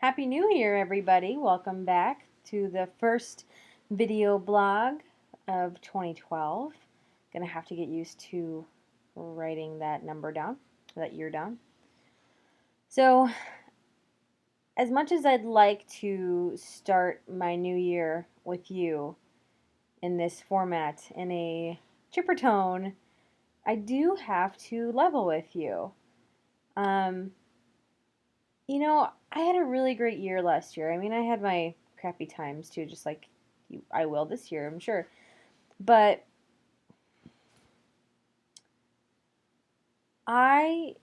Happy New Year, everybody. Welcome back to the first video blog of 2012. Gonna have to get used to writing that number down, that year down. So, as much as I'd like to start my new year with you in this format in a chipper tone, I do have to level with you. Um, I had a really great year last year. I mean, I had my crappy times too, just like I will this year, I'm sure. But I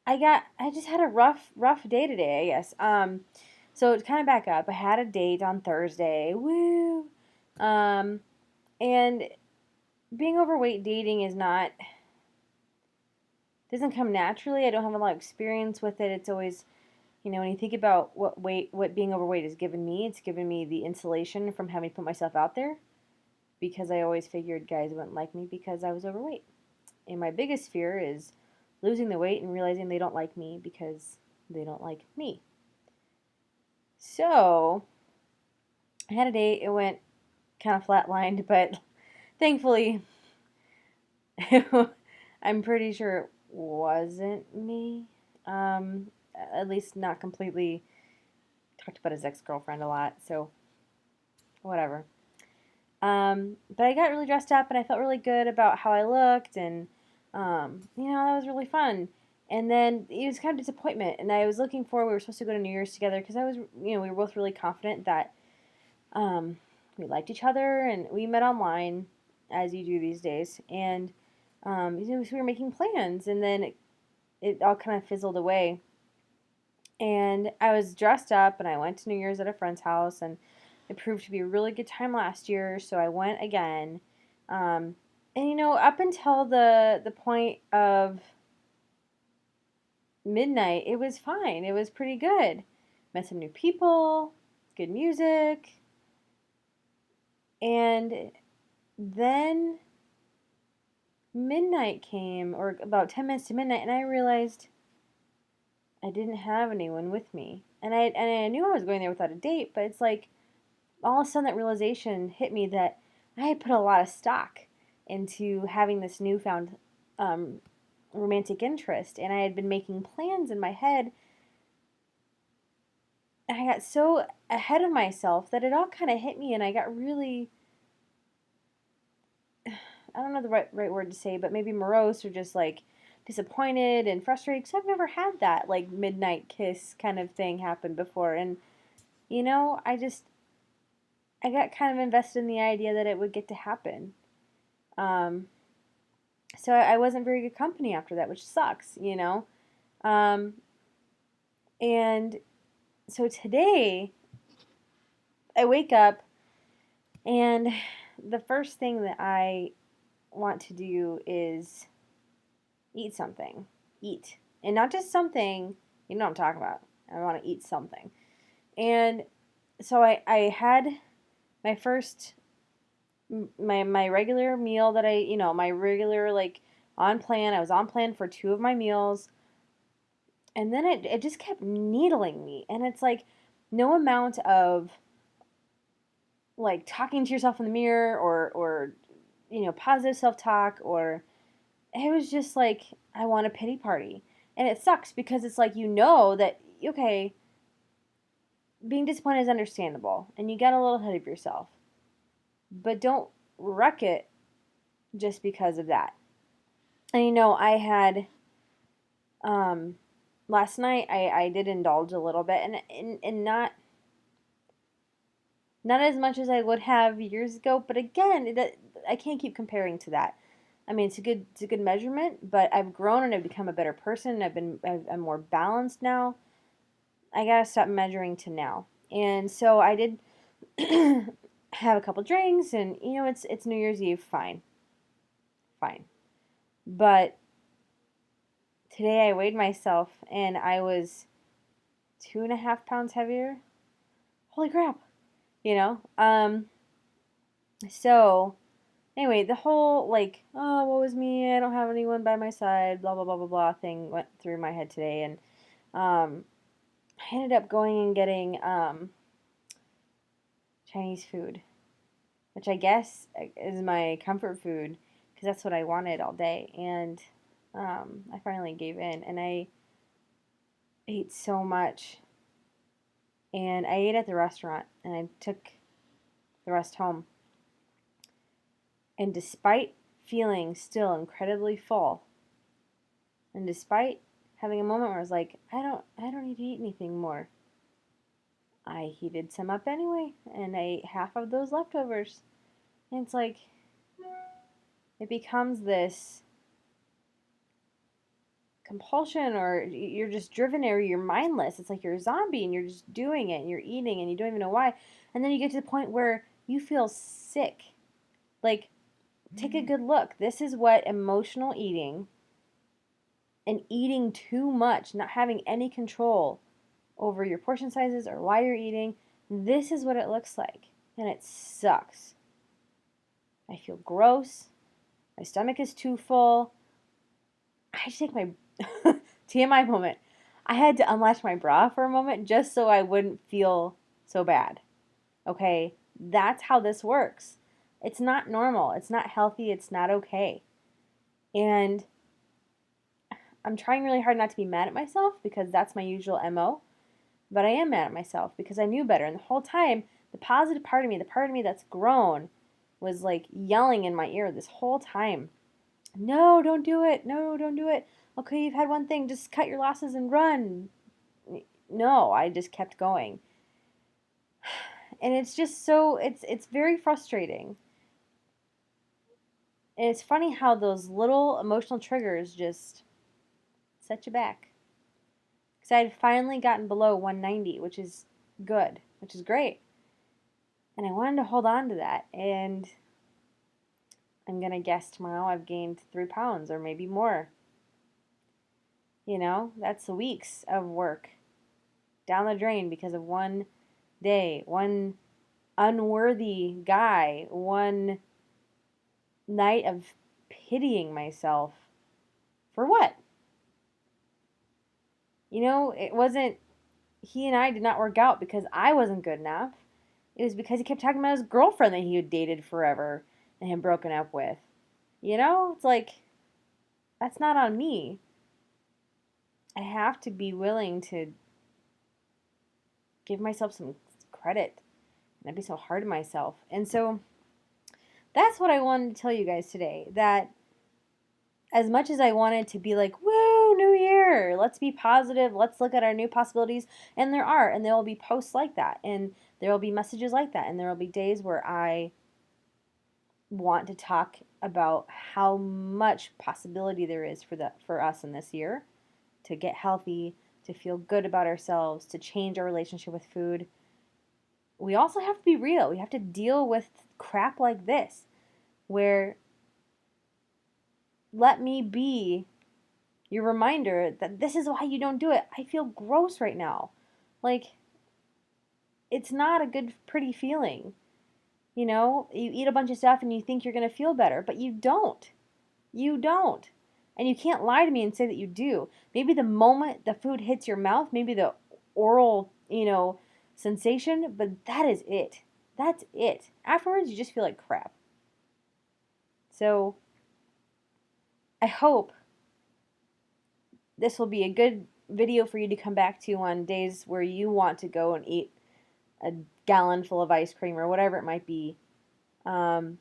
I just had a rough day today, I guess. So to kind of back up, I had a date on Thursday. Woo. Um, and being overweight dating is not doesn't come naturally. I don't have a lot of experience with it. It's always when you think about what being overweight has given me, it's given me the insulation from having to put myself out there because I always figured guys wouldn't like me because I was overweight. And my biggest fear is losing the weight and realizing they don't like me because they don't like me. So I had a date. It went kind of flatlined, but thankfully, I'm pretty sure it wasn't me. At least not completely. Talked about his ex-girlfriend a lot, so whatever. But I got really dressed up and I felt really good about how I looked, and that was really fun. And then it was kind of disappointment, and I was looking forward. We were supposed to go to New Year's together because we were both really confident that we liked each other, and we met online as you do these days, and so we were making plans, and then it all kind of fizzled away. And I was dressed up, and I went to New Year's at a friend's house, and it proved to be a really good time last year, so I went again. And up until the point of midnight, it was fine. It was pretty good. Met some new people, good music, and then midnight came, or about 10 minutes to midnight, and I realized I didn't have anyone with me. And I knew I was going there without a date, but it's like all of a sudden that realization hit me that I had put a lot of stock into having this newfound romantic interest, and I had been making plans in my head. And I got so ahead of myself that it all kind of hit me, and I got really, I don't know the right word to say, but maybe morose or just like disappointed and frustrated because I've never had that like midnight kiss kind of thing happen before. And I got kind of invested in the idea that it would get to happen. Um, so I wasn't very good company after that, which sucks. Um, and so today I wake up, and the first thing that I want to do is eat something. Eat. And not just something, you know what I'm talking about. I want to eat something. And so I had my first my regular meal that my regular like on plan. I was on plan for two of my meals. And then it just kept needling me. And it's like no amount of like talking to yourself in the mirror or positive self-talk, or it was just like I want a pity party. And it sucks because it's like that okay, being disappointed is understandable and you get a little ahead of yourself. But don't wreck it just because of that. And I had um last night I did indulge a little bit, and not as much as I would have years ago, but again, I can't keep comparing to that. I mean, it's a good measurement, but I've grown and I've become a better person. I'm more balanced now. I gotta stop measuring to now. And so I did have a couple drinks, and it's New Year's Eve, fine, fine. But today I weighed myself, and I was 2.5 pounds heavier. Holy crap, you know. So anyway, the whole like, oh, what was me? I don't have anyone by my side. Blah blah blah blah blah thing went through my head today, and um, I ended up going and getting Chinese food, which I guess is my comfort food because that's what I wanted all day. And I finally gave in, and I ate so much. And I ate at the restaurant, and I took the rest home. And despite feeling still incredibly full, and despite having a moment where I was like, I don't need to eat anything more, I heated some up anyway, and I ate half of those leftovers. And it's like, it becomes this compulsion, or you're just driven, or you're mindless. It's like you're a zombie and you're just doing it and you're eating and you don't even know why. And then you get to the point where you feel sick. Like, take a good look. This is what emotional eating and eating too much, not having any control over your portion sizes or why you're eating, this is what it looks like. And it sucks. I feel gross. My stomach is too full. I had to take my TMI moment. I had to unlatch my bra for a moment just so I wouldn't feel so bad. Okay? That's how this works. It's not normal. It's not healthy. It's not okay. And I'm trying really hard not to be mad at myself because that's my usual MO. But I am mad at myself because I knew better. And the whole time, the positive part of me, the part of me that's grown, was like yelling in my ear this whole time. No, don't do it. No, don't do it. Okay, you've had one thing. Just cut your losses and run. No, I just kept going. And it's just so, it's very frustrating. And it's funny how those little emotional triggers just set you back. Because I had finally gotten below 190, which is good, which is great. And I wanted to hold on to that. And I'm going to guess tomorrow I've gained 3 pounds or maybe more. You know, that's weeks of work down the drain because of one day, one unworthy guy, one night of pitying myself. For what? You know, it wasn't, he and I did not work out because I wasn't good enough. It was because he kept talking about his girlfriend that he had dated forever and had broken up with. You know, it's like, that's not on me. I have to be willing to give myself some credit and not be so hard on myself. And so that's what I wanted to tell you guys today. That as much as I wanted to be like, woo, new year, let's be positive, let's look at our new possibilities. And there are, and there will be posts like that, and there will be messages like that, and there will be days where I want to talk about how much possibility there is for us in this year to get healthy, to feel good about ourselves, to change our relationship with food. We also have to be real. We have to deal with crap like this, where let me be your reminder that this is why you don't do it. I feel gross right now. Like, it's not a good, pretty feeling. You know, you eat a bunch of stuff and you think you're going to feel better, but you don't. You don't. And you can't lie to me and say that you do. Maybe the moment the food hits your mouth, maybe the oral, sensation, but that is it. That's it. Afterwards, you just feel like crap. So, I hope this will be a good video for you to come back to on days where you want to go and eat a gallon full of ice cream or whatever it might be. And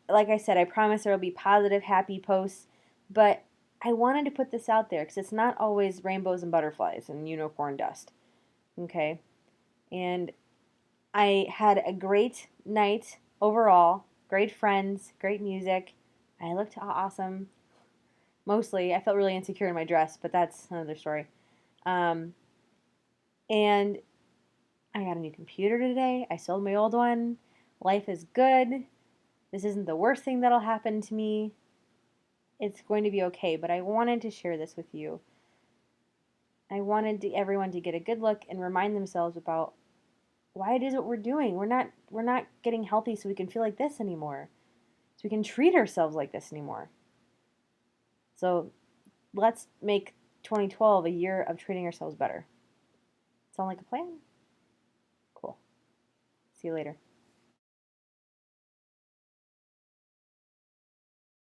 like I said, I promise there will be positive, happy posts, but I wanted to put this out there because it's not always rainbows and butterflies and unicorn dust. Okay? And I had a great night overall, great friends, great music. I looked awesome. Mostly, I felt really insecure in my dress, but that's another story. And I got a new computer today. I sold my old one. Life is good. This isn't the worst thing that'll happen to me. It's going to be okay, but I wanted to share this with you. I wanted everyone to get a good look and remind themselves about why it is what we're doing. We're not getting healthy so we can feel like this anymore. So we can treat ourselves like this anymore. So let's make 2012 a year of treating ourselves better. Sound like a plan? Cool. See you later.